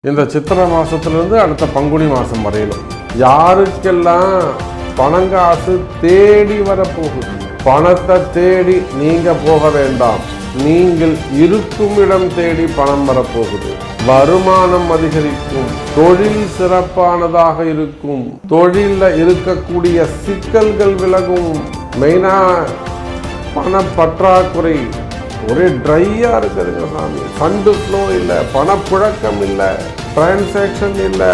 இந்த சித்திரை மாதத்துலேருந்து அடுத்த பங்குனி மாதம் வரையிலும் யாருக்கெல்லாம் பணங்காசு தேடி வரப்போகுது, பணத்தை தேடி நீங்கள் போக வேண்டாம், நீங்கள் இருக்கும் இடம் தேடி பணம் வரப்போகுது. வருமானம் அதிகரிக்கும், தொழில் சிறப்பானதாக இருக்கும், தொழிலில் இருக்கக்கூடிய சிக்கல்கள் விலகும். மெயினாக பணப்பற்றாக்குறை ஒரே ட்ரையாக இருக்குதுங்க சாமி. ஃபண்டு ஃப்ளோ இல்லை, பணப்புழக்கம் இல்லை, டிரான்சாக்ஷன் இல்லை,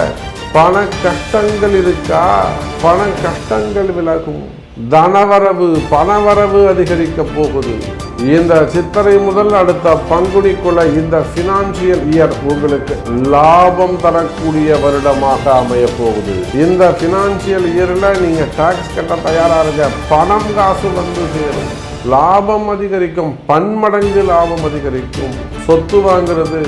பண கஷ்டங்கள் இருக்கா, பண கஷ்டங்கள் விலகும். தனவரவு பணவரவு அதிகரிக்க போகுது. இந்த சித்திரை முதல் அடுத்த பங்குனிக்குள்ள இந்த ஃபினான்சியல் இயர் உங்களுக்கு லாபம் தரக்கூடிய வருடமாக அமைய போகுது. இந்த ஃபினான்சியல் இயர்ல நீங்க டாக்ஸ் கட்ட தயாரா இருக்க, பணம் காசு வந்து சேரும், லாபம் அதிகரிக்கும், பன்மடங்கு லாபம் அதிகரிக்கும். சொத்து வாங்குறது,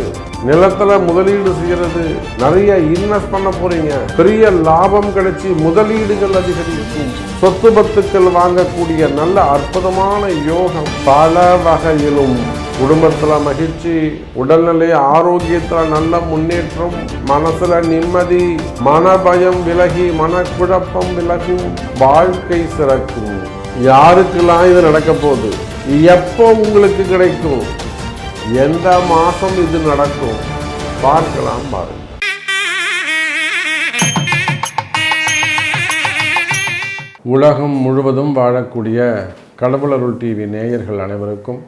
நிலத்துல முதலீடு செய்யறது, நிறைய இன்வெஸ்ட் பண்ண போறீங்க, பெரிய லாபம் கிடைச்சி முதலீடுகள் அதிகரிக்கும். சொத்து பத்துக்கள் வாங்கக்கூடிய நல்ல அற்புதமான யோகம். பல வகையிலும் குடும்பத்துல மகிழ்ச்சி, உடல்நிலை ஆரோக்கியத்துல நல்ல முன்னேற்றம், மனசுல நிம்மதி, மனபயம் விலகி மனக்குழப்பம் விலகும், வாழ்க்கை சிறக்கும். யாருக்கெல்லாம் இது நடக்க போகுது, எப்போ உங்களுக்கு கிடைக்கும், எந்த மாசம் இது நடக்கும், பார்க்கலாம் பாருங்க. உலகம் முழுவதும் வாழக்கூடிய கடவுளருள் டிவி நேயர்கள் அனைவருக்கும்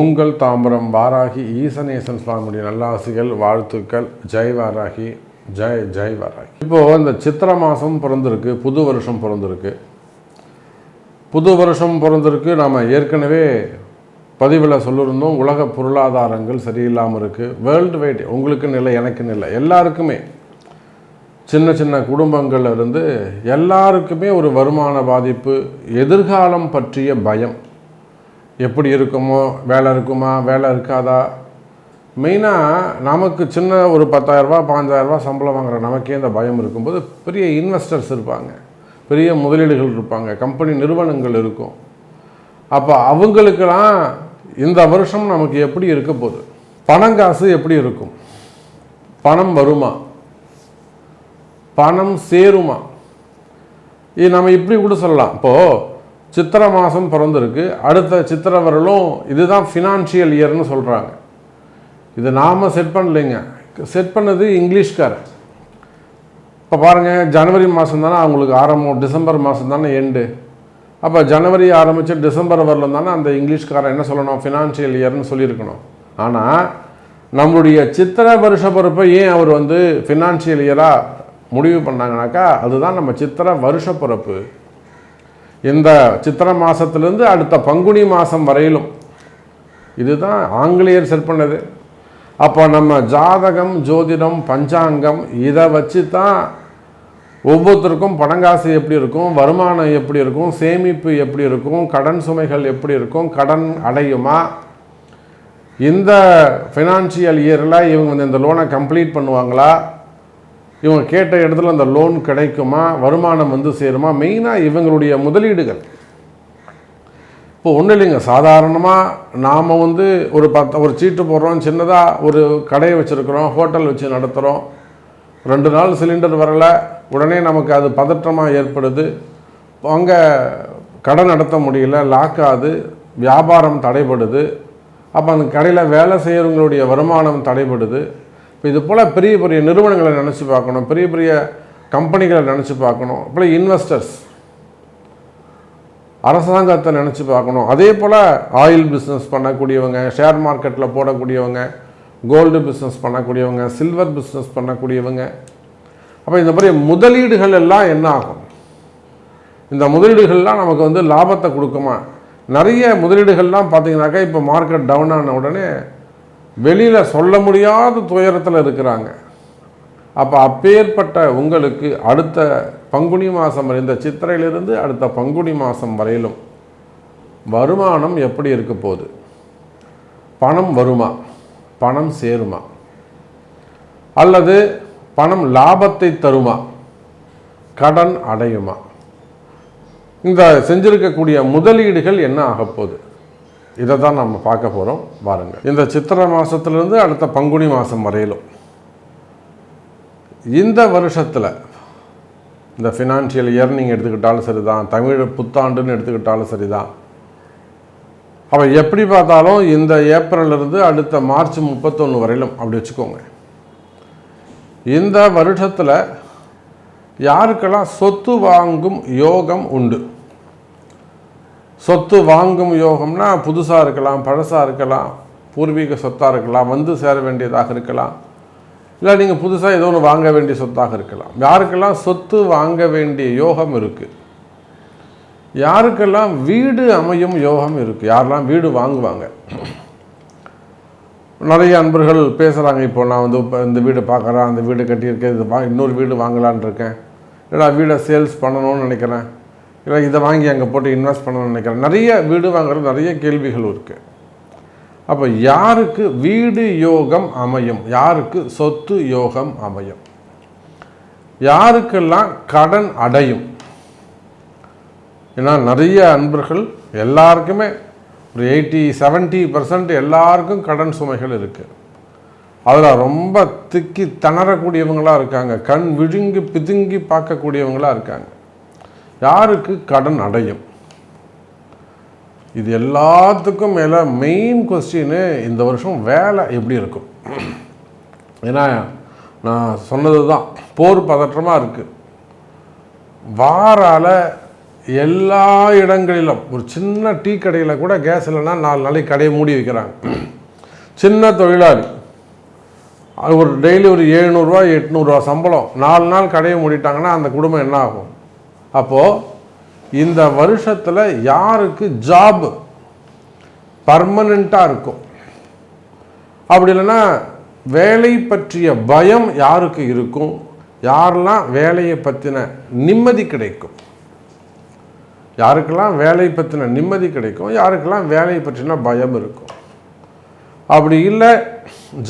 உங்கள் தாம்பரம் வாராகி ஈசனேசன் சுவாமியுடைய நல்லாசிகள், வாழ்த்துக்கள். ஜெய் வாராகி, ஜெய் ஜெய் வாராகி. இப்போது இந்த சித்திரை மாதம் பிறந்திருக்கு, புது வருஷம் பிறந்திருக்கு. புது வருஷம் பிறந்திருக்கு. நாம் ஏற்கனவே பதிவில் சொல்லியிருந்தோம், உலக பொருளாதாரங்கள் சரியில்லாமல் இருக்குது. வேர்ல்டு வைட், உங்களுக்குன்னு இல்லை, எனக்குன்னு இல்லை, எல்லாருக்குமே, சின்ன சின்ன குடும்பங்கள்ல இருந்து எல்லாருக்குமே ஒரு வருமான பாதிப்பு, எதிர்காலம் பற்றிய பயம். எப்படி இருக்குமோ, வேலை இருக்குமா, வேலை இருக்காதா. மெயினாக நமக்கு சின்ன ஒரு 10,000 5,000 சம்பளம் வாங்குற நமக்கே இந்த பயம் இருக்கும்போது, பெரிய இன்வெஸ்டர்ஸ் இருப்பாங்க, பெரிய முதலீடுகள் இருப்பாங்க, கம்பெனி நிறுவனங்கள் இருக்கும். அப்போ அவங்களுக்கெல்லாம் இந்த வருஷம் நமக்கு எப்படி இருக்க போகுது, பணங்காசு எப்படி இருக்கும், பணம் வருமா, பணம் சேருமா, இது நம்ம இப்படி கூட சொல்லலாம். இப்போது சித்திரை மாதம் பிறந்திருக்கு, அடுத்த சித்திரை வரலும் இதுதான் ஃபினான்ஷியல் இயர்னு சொல்கிறாங்க. இது நாம் செட் பண்ணலைங்க, செட் பண்ணது இங்கிலீஷ்காரன். இப்போ பாருங்கள், ஜனவரி மாதம் தானே அவங்களுக்கு ஆரம்பம், டிசம்பர் மாதம் தானே எண்டு. அப்போ ஜனவரி ஆரம்பித்து டிசம்பர் வரலும் தானே அந்த இங்கிலீஷ்காரன் என்ன சொல்லணும், ஃபினான்ஷியல் இயர்னு சொல்லியிருக்கணும். ஆனால் நம்மளுடைய சித்திரை வருஷ பிறப்பை ஏன் அவர் ஃபினான்ஷியல் இயராக முடிவு பண்ணாங்கனாக்கா, அதுதான் நம்ம சித்திரை வருஷ பிறப்பு. இந்த சித்திரை மாதத்துலேருந்து அடுத்த பங்குனி மாதம் வரையிலும் இதுதான் ஆங்கிலேயர் செட் பண்ணது. அப்போ நம்ம ஜாதகம், ஜோதிடம், பஞ்சாங்கம் இதை வச்சு தான் ஒவ்வொருத்தருக்கும் பணங்காசு எப்படி இருக்கும், வருமானம் எப்படி இருக்கும், சேமிப்பு எப்படி இருக்கும், கடன் சுமைகள் எப்படி இருக்கும், கடன் அடையுமா, இந்த ஃபினான்ஷியல் இயரில் இவங்க இந்த லோனை கம்ப்ளீட் பண்ணுவாங்களா, இவங்க கேட்ட இடத்துல அந்த லோன் கிடைக்குமா, வருமானம் சேருமா, மெயினாக இவங்களுடைய முதலீடுகள். இப்போ ஒன்றும் இல்லைங்க, சாதாரணமாக நாம் ஒரு சீட்டு போடுறோம், சின்னதாக ஒரு கடையை வச்சுருக்கிறோம், ஹோட்டல் வச்சு நடத்துகிறோம், 2 நாள் சிலிண்டர் வரலை, உடனே நமக்கு அது பதற்றமாக ஏற்படுது, அங்கே கடன் நடத்த முடியல, லாக் ஆகுது, வியாபாரம் தடைபடுது, அப்போ அந்த கடையில் வேலை செய்கிறவங்களுடைய வருமானம் தடைபடுது. இப்போ இது போல் பெரிய பெரிய நிறுவனங்களை நினச்சி பார்க்கணும், பெரிய பெரிய கம்பெனிகளை நினச்சி பார்க்கணும், இப்போ இன்வெஸ்டர்ஸ், அரசாங்கத்தை நினச்சி பார்க்கணும். அதே போல் ஆயில் பிஸ்னஸ் பண்ணக்கூடியவங்க, ஷேர் மார்க்கெட்டில் போடக்கூடியவங்க, கோல்டு பிஸ்னஸ் பண்ணக்கூடியவங்க, சில்வர் பிஸ்னஸ் பண்ணக்கூடியவங்க. அப்போ இந்த மாதிரி முதலீடுகள் எல்லாம் என்ன ஆகும், இந்த முதலீடுகள்லாம் நமக்கு லாபத்தை கொடுக்குமா. நிறைய முதலீடுகள்லாம் பார்த்தீங்கன்னாக்கா இப்போ மார்க்கெட் டவுன் ஆன உடனே வெளியில் சொல்ல முடியாத துயரத்தில் இருக்கிறாங்க. அப்போ அப்பேற்பட்ட உங்களுக்கு அடுத்த பங்குனி மாதம், இந்த சித்திரையிலிருந்து அடுத்த பங்குனி மாதம் வரையிலும் வருமானம் எப்படி இருக்க போகுது, பணம் வருமா, பணம் சேருமா, அல்லது பணம் லாபத்தை தருமா, கடன் அடையுமா, இந்த செஞ்சிருக்கக்கூடிய முதலீடுகள் என்ன ஆகப்போகுது, இதை தான் நம்ம பார்க்க போகிறோம். பாருங்கள், இந்த சித்திரை மாதத்துலேருந்து அடுத்த பங்குனி மாதம் வரையிலும் இந்த வருஷத்தில் இந்த ஃபினான்ஷியல் இயர் நீங்கள் எடுத்துக்கிட்டாலும் சரி தான், தமிழ் புத்தாண்டுன்னு எடுத்துக்கிட்டாலும் சரி தான். அப்போ எப்படி பார்த்தாலும் இந்த ஏப்ரல்லிருந்து அடுத்த மார்ச் 31 வரையிலும் அப்படி வச்சுக்கோங்க. இந்த வருஷத்தில் யாருக்கெல்லாம் சொத்து வாங்கும் யோகம் உண்டு? சொத்து வாங்கும் யோகம்னா புதுசாக இருக்கலாம், பழசாக இருக்கலாம், பூர்வீக சொத்தாக இருக்கலாம், வந்து சேர வேண்டியதாக இருக்கலாம், இல்லை நீங்கள் புதுசாக ஏதோ ஒன்று வாங்க வேண்டிய சொத்தாக இருக்கலாம். யாருக்கெல்லாம் சொத்து வாங்க வேண்டிய யோகம் இருக்குது? யாருக்கெல்லாம் வீடு அமையும் யோகம் இருக்குது? யாரெல்லாம் வீடு வாங்குவாங்க? நிறைய அன்பர்கள் பேசுகிறாங்க. இப்போ நான் வந்து இப்போ இந்த வீடு பார்க்குறேன், அந்த வீடு கட்டியிருக்கேன், இது இன்னொரு வீடு வாங்கலான் இருக்கேன், இல்லை வீடை சேல்ஸ் பண்ணணும்னு நினைக்கிறேன், இல்லை இதை வாங்கி அங்கே போட்டு இன்வெஸ்ட் பண்ணணும்னு நினைக்கிறேன். நிறைய வீடு வாங்குறது நிறைய கேள்விகள் இருக்குது. அப்போ யாருக்கு வீடு யோகம் அமையும்? யாருக்கு சொத்து யோகம் அமையும்? யாருக்கெல்லாம் கடன் அடையும்? ஏன்னா நிறைய அன்பர்கள் எல்லாருக்குமே ஒரு 80-70% எல்லாருக்கும் கடன் சுமைகள் இருக்குது. அதில் ரொம்ப திக்கி திணறக்கூடியவங்களாக இருக்காங்க, கண் விழுங்கி பிதுங்கி பார்க்கக்கூடியவங்களாக இருக்காங்க. யாருக்கு கடன் அடையும்? இது எல்லாத்துக்கும் மேலே மெயின் கொஸ்டின்னு இந்த வருஷம் வேலை எப்படி இருக்கும்? ஏன்னா நான் சொன்னது தான், போர் பதற்றமாக இருக்குது. வாரால் எல்லா இடங்களிலும் ஒரு சின்ன டீ கடையில் கூட கேஸ் இல்லைன்னா 4 நாளைக்கு கடையை மூடி வைக்கிறாங்க. சின்ன தொழிலாளி அது ஒரு டெய்லி ஒரு 700-800 சம்பளம், 4 நாள் கடையை மூடிட்டாங்கன்னா அந்த குடும்பம் என்ன ஆகும்? அப்போது இந்த வருஷத்தில் யாருக்கு ஜாப் பர்மனெண்ட்டாக இருக்கும்? அப்படி இல்லைன்னா வேலை பற்றிய பயம் யாருக்கு இருக்கும்? யாரெல்லாம் வேலையை பற்றின நிம்மதி கிடைக்கும்? யாருக்கெல்லாம் வேலை பற்றின நிம்மதி கிடைக்கும்? யாருக்கெல்லாம் வேலையை பற்றின பயம் இருக்கும்? அப்படி இல்லை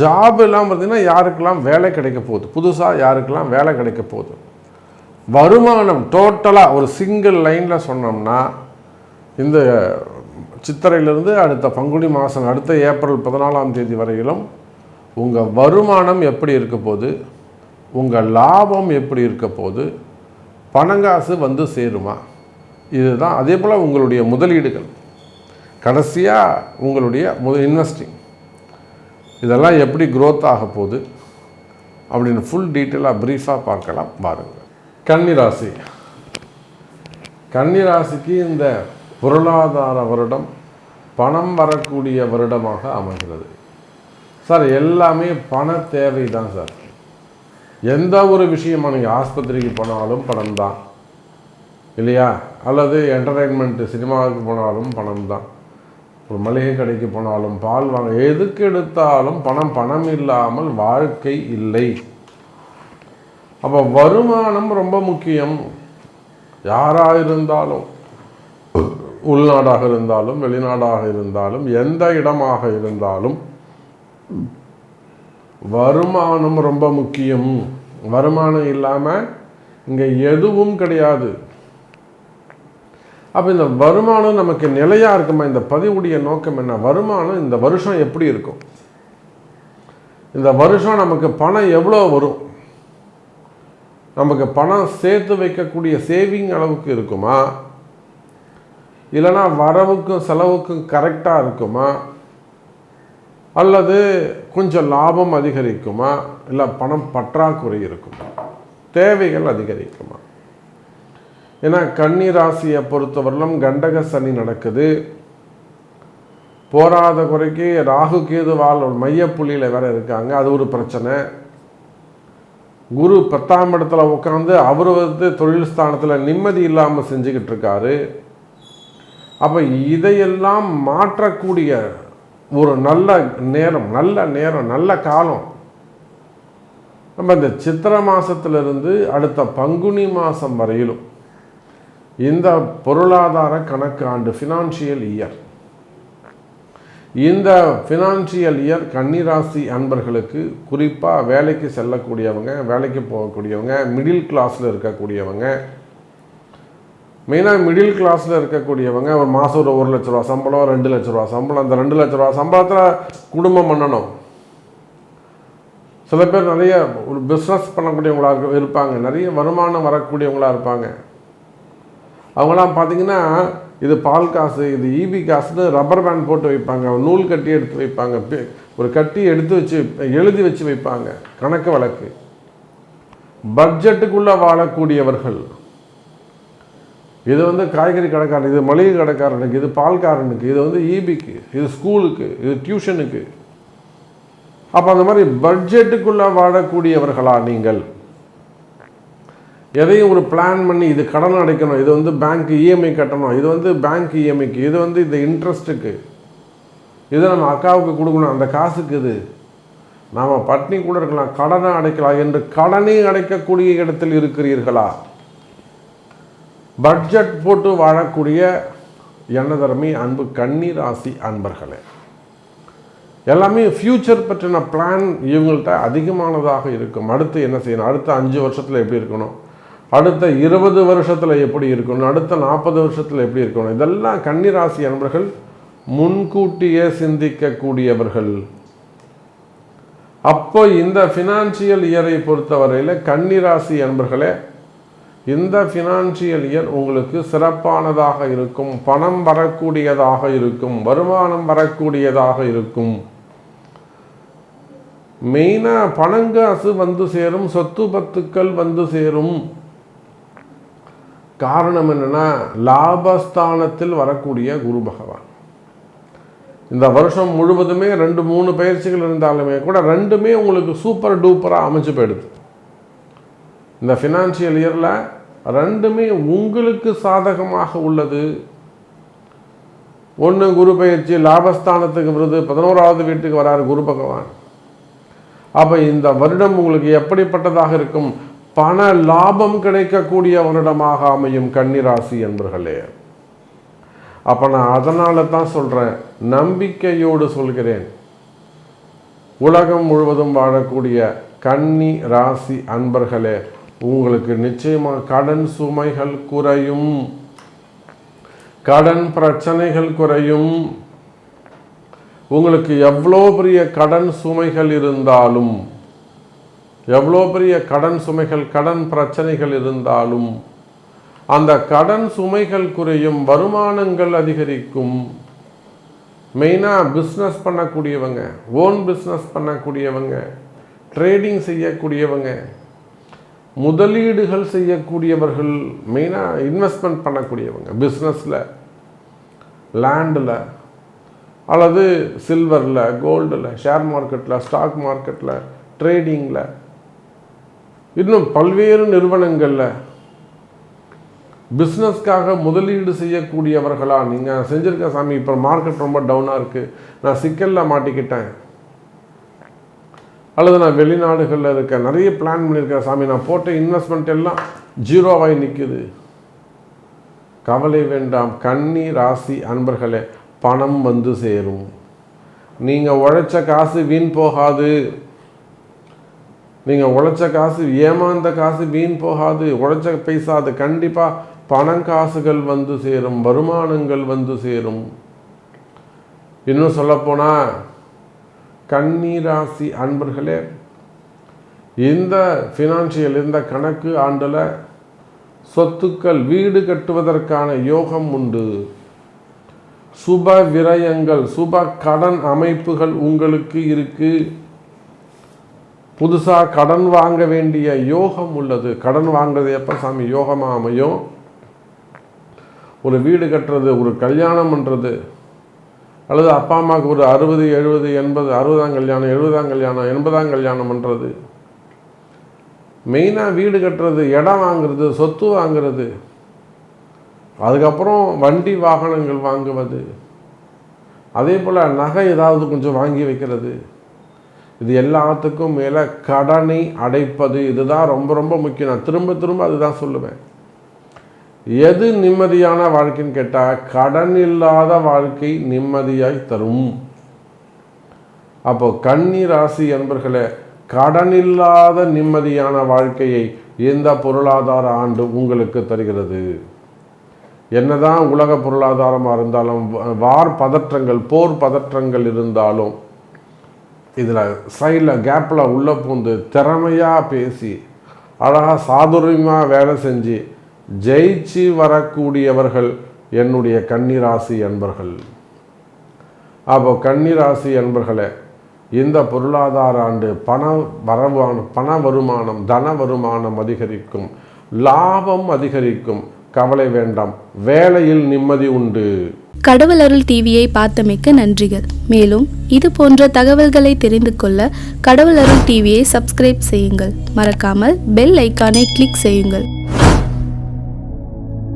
ஜாப் எல்லாம் பார்த்தீங்கன்னா யாருக்கெல்லாம் வேலை கிடைக்க போகுது? புதுசாக யாருக்கெல்லாம் வேலை கிடைக்க போகுது? வருமானம் டோட்டலாக ஒரு சிங்கிள் லைனில் சொன்னோம்னா இந்த சித்திரையிலிருந்து அடுத்த பங்குனி மாதம், அடுத்த ஏப்ரல் 14ஆம் தேதி வரையிலும் உங்கள் வருமானம் எப்படி இருக்க போகுது? உங்கள் லாபம் எப்படி இருக்க போகுது? பணங்காசு வந்து சேருமா? இதுதான். அதே போல் உங்களுடைய முதலீடுகள், கடைசியாக உங்களுடைய இன்வெஸ்டிங், இதெல்லாம் எப்படி க்ரோத் ஆக போகுது அப்படின்னு ஃபுல் டீட்டெயிலாக ப்ரீஃபாக பார்க்கலாம் பாருங்கள். கன்னிராசி. கன்னிராசிக்கு இந்த பொருளாதார வருடம் பணம் வரக்கூடிய வருடமாக அமைகிறது. சார் எல்லாமே பண தேவை தான் சார். எந்த ஒரு விஷயமா, நீங்கள் ஆஸ்பத்திரிக்கு போனாலும் பணம் தான் இல்லையா? அல்லது என்டர்டெயின்மெண்ட்டு சினிமாவுக்கு போனாலும் பணம் தான், ஒரு மளிகை கடைக்கு போனாலும், பால் வாங்க, எதுக்கு எடுத்தாலும் பணம். பணம் இல்லாமல் வாழ்க்கை இல்லை. அப்போ வருமானம் ரொம்ப முக்கியம். யாராக இருந்தாலும், உள்நாடாக இருந்தாலும் வெளிநாடாக இருந்தாலும் எந்த இடமாக இருந்தாலும் வருமானம் ரொம்ப முக்கியம். வருமானம் இல்லாமல் இங்கே எதுவும் கிடையாது. அப்போ இந்த வருமானம் நமக்கு நிலையாக இருக்குமா? இந்த பதிவுடைய நோக்கம் என்ன? வருமானம் இந்த வருஷம் எப்படி இருக்கும்? இந்த வருஷம் நமக்கு பணம் எவ்வளோ வரும்? நமக்கு பணம் சேர்த்து வைக்கக்கூடிய சேவிங் அளவுக்கு இருக்குமா? இல்லைனா வரவுக்கும் செலவுக்கும் கரெக்டாக இருக்குமா? அல்லது கொஞ்சம் லாபம் அதிகரிக்குமா? இல்லை பணம் பற்றாக்குறை இருக்குமா? தேவைகள் அதிகரிக்குமா? ஏன்னா கன்னி ராசியை பொறுத்தவரையிலும் கண்டக சனி நடக்குது. போராத குறைக்கு ராகு கேதுவால் மையப்புள்ளியில் வேற இருக்காங்க, அது ஒரு பிரச்சனை. குரு 10ஆம் இடத்துல உட்காந்து அவர் வந்து தொழில் ஸ்தானத்தில் நிம்மதி இல்லாமல் செஞ்சுக்கிட்டு இருக்காரு. அப்போ இதையெல்லாம் மாற்றக்கூடிய ஒரு நல்ல நேரம், நல்ல காலம் நம்ம இந்த சித்திரை மாதத்திலிருந்து அடுத்த பங்குனி மாதம் வரையிலும் இந்த பொருளாதார கணக்கு ஆண்டு, ஃபினான்ஷியல் இயர், இந்த ஃபினான்ஷியல் இயர் கன்னிராசி அன்பர்களுக்கு, குறிப்பாக வேலைக்கு செல்லக்கூடியவங்க, வேலைக்கு போகக்கூடியவங்க, மிடில் கிளாஸில் இருக்கக்கூடியவங்க, மெயினாக மிடில் கிளாஸில் இருக்கக்கூடியவங்க, ஒரு மாதம் ஒரு 1 லட்ச ரூபா சம்பளம், 2 லட்ச ரூபா சம்பளம், அந்த 2 லட்ச ரூபா சம்பளத்தில் குடும்பம் பண்ணணும். சில பேர் நிறைய ஒரு பிஸ்னஸ் பண்ணக்கூடியவங்களாக இருப்பாங்க, நிறைய வருமானம் வரக்கூடியவங்களாக இருப்பாங்க. அவங்களாம் பார்த்திங்கன்னா இது பால் காசு, இது ஈபி காசுன்னு ரப்பர் பேண்ட் போட்டு வைப்பாங்க, நூல் கட்டி எடுத்து வைப்பாங்க, ஒரு கட்டி எடுத்து வச்சு எழுதி வச்சு வைப்பாங்க, கணக்கு வழக்கு. பட்ஜெட்டுக்குள்ளே வாழக்கூடியவர்கள். இது காய்கறி கடைக்காரன், இது மளிகை கடைக்காரனுக்கு, இது பால்காரனுக்கு, இது ஈபிக்கு, இது ஸ்கூலுக்கு, இது டியூஷனுக்கு. அப்போ அந்த மாதிரி பட்ஜெட்டுக்குள்ளே வாழக்கூடியவர்களா நீங்கள்? எதையும் ஒரு பிளான் பண்ணி இது கடன் அடைக்கணும், இது பேங்க் இஎம்ஐ கட்டணும், இது பேங்க் இஎம்ஐக்கு, இது இந்த இன்ட்ரெஸ்ட்டுக்கு, இது நம்ம அக்காவுக்கு கொடுக்கணும், அந்த காசுக்கு இது நாம் பட்னி கூட இருக்கலாம், கடனை அடைக்கலாம் என்று கடனை அடைக்கக்கூடிய இடத்தில் இருக்கிறீர்களா? பட்ஜெட் போட்டு வாழக்கூடிய எண்ணதர்மை அன்பு கன்னி ராசி அன்பர்களே, எல்லாமே ஃப்யூச்சர் பற்றின பிளான் இவங்கள்ட்ட அதிகமானதாக இருக்கும். அடுத்து என்ன செய்யணும், அடுத்த 5 வருஷத்தில் எப்படி இருக்கணும், அடுத்த 20 வருஷத்தில் எப்படி இருக்கணும், அடுத்த 40 வருஷத்தில் எப்படி இருக்கணும், இதெல்லாம் கன்னிராசி அன்பர்கள் முன்கூட்டியே சிந்திக்கக்கூடியவர்கள். அப்போ இந்த ஃபினான்சியல் இயரை பொறுத்தவரையில் கன்னிராசி அன்பர்களே, இந்த ஃபினான்சியல் இயர் உங்களுக்கு சிறப்பானதாக இருக்கும், பணம் வரக்கூடியதாக இருக்கும், வருமானம் வரக்கூடியதாக இருக்கும். மெயினாக பணங்காசு சேரும், சொத்து பத்துக்கள் சேரும். காரணம் என்னன்னா, லாபஸ்தானத்தில் வரக்கூடிய குரு பகவான். இந்த வருஷம் முழுவதுமே 2-3 பயிற்சிகள் இருந்தாலுமே கூட ரெண்டுமே உங்களுக்கு சூப்பர் டூப்பராக அமைச்சு போயிடுது. இந்த ஃபினான்ஷியல் இயரில் ரெண்டுமே உங்களுக்கு சாதகமாக உள்ளது. ஒன்று குரு பயிற்சி, லாபஸ்தானத்துக்கு விருது, 11வது வீட்டுக்கு வராரு குரு பகவான். அப்போ இந்த வருடம் உங்களுக்கு எப்படிப்பட்டதாக இருக்கும்? பண லாபம் கிடைக்கக்கூடிய வருடமாக அமையும் கன்னிராசி என்பர்களே. அப்போ நான் அதனால தான் சொல்கிறேன், நம்பிக்கையோடு சொல்கிறேன், உலகம் முழுவதும் வாழக்கூடிய கன்னி ராசி அன்பர்களே, உங்களுக்கு நிச்சயமாக கடன் சுமைகள் குறையும், கடன் பிரச்சனைகள் குறையும். உங்களுக்கு எவ்வளோ பெரிய கடன் சுமைகள் இருந்தாலும், எவ்வளோ பெரிய கடன் சுமைகள், கடன் பிரச்சனைகள் இருந்தாலும் அந்த கடன் சுமைகள் குறையும், வருமானங்கள் அதிகரிக்கும். மெயினாக பிஸ்னஸ் பண்ணக்கூடியவங்க, ஓன் பிஸ்னஸ் பண்ணக்கூடியவங்க, ட்ரேடிங் செய்யக்கூடியவங்க, முதலீடுகள் செய்யக்கூடியவர்கள், மெயினாக இன்வெஸ்ட்மெண்ட் பண்ணக்கூடியவங்க, பிஸ்னஸில், லேண்டில் அல்லது சில்வரில், கோல்டில், ஷேர் மார்க்கெட்டில், ஸ்டாக் மார்க்கெட்டில், ட்ரேடிங்கில், இன்னும் பல்வேறு நிறுவனங்களில் பிஸ்னஸ்க்காக முதலீடு செய்யக்கூடியவர்களா நீங்கள் செஞ்சுருக்க சாமி, இப்போ மார்க்கெட் ரொம்ப டவுனாக இருக்குது, நான் சிக்கலில் மாட்டிக்கிட்டேன், அல்லது நான் வெளிநாடுகளில் இருக்கேன், நிறைய பிளான் பண்ணியிருக்கேன் சாமி, நான் போட்ட இன்வெஸ்ட்மெண்ட் எல்லாம் ஜீரோவாகி நிற்குது. கவலை வேண்டாம் கன்னி ராசி அன்பர்களே, பணம் சேரும். நீங்கள் உழைச்ச காசு வீண் போகாது, நீங்கள் உழைச்ச காசு, ஏமாந்த காசு வீண் போகாது, உழைச்ச பைசா அது கண்டிப்பாக பணங்காசுகள் சேரும், வருமானங்கள் சேரும். இன்னும் சொல்லப்போனால் கன்னி ராசி அன்பர்களே, இந்த ஃபினான்ஷியல், இந்த கணக்கு ஆண்டில் சொத்துக்கள், வீடு கட்டுவதற்கான யோகம் உண்டு. சுப விரயங்கள், சுப கடன் அமைப்புகள் உங்களுக்கு இருக்கு. புதுசாக கடன் வாங்க வேண்டிய யோகம் உள்ளது. கடன் வாங்குறது எப்போ சாமி யோகமாக அமையும்? ஒரு வீடு கட்டுறது, ஒரு கல்யாணம் பண்ணுறது, அல்லது அப்பா அம்மாவுக்கு ஒரு 60, 70, 80, 60ஆம் கல்யாணம், 70ஆம் கல்யாணம், 80ஆம் கல்யாணம் பண்ணுறது, மெயினாக வீடு கட்டுறது, இடம் வாங்குறது, சொத்து வாங்குறது, அதுக்கப்புறம் வண்டி வாகனங்கள் வாங்குவது, அதே போல் நகை ஏதாவது கொஞ்சம் வாங்கி வைக்கிறது, இது எல்லாத்துக்கும் மேலே கடனை அடைப்பது, இதுதான் ரொம்ப ரொம்ப முக்கியம். நான் திரும்ப திரும்ப அதுதான் சொல்லுவேன். எது நிம்மதியான வாழ்க்கைன்னு கேட்டால், கடன் இல்லாத வாழ்க்கை நிம்மதியாய் தரும். அப்போ கன்னி ராசி என்பர்களே, கடன் இல்லாத நிம்மதியான வாழ்க்கையை இந்த பொருளாதார ஆண்டு உங்களுக்கு தருகிறது. என்னதான் உலக பொருளாதாரமாக இருந்தாலும், வார் பதற்றங்கள், போர் பதற்றங்கள் இருந்தாலும், இதில் சைடில் கேப்பில் உள்ளே பூந்து திறமையாக பேசி அழகாக சாதுரியமாக வேலை செஞ்சு ஜெயிச்சு வரக்கூடியவர்கள் என்னுடைய கன்னிராசி அன்பர்கள். அப்போ கன்னிராசி அன்பர்களே, இந்த பொருளாதார ஆண்டு பண வருமானம் தன வருமானம் அதிகரிக்கும், லாபம் அதிகரிக்கும். கவலை வேண்டாம், வேலையில் நிம்மதி உண்டு. கடவுள் அருள் டிவியை பார்த்தமைக்கு நன்றிகள். மேலும் இது போன்ற தகவல்களை தெரிந்து கொள்ள கடவுள் அருள் டிவியை சப்ஸ்கிரைப் செய்யுங்கள். மறக்காமல் பெல் ஐக்கானை கிளிக் செய்யுங்கள்.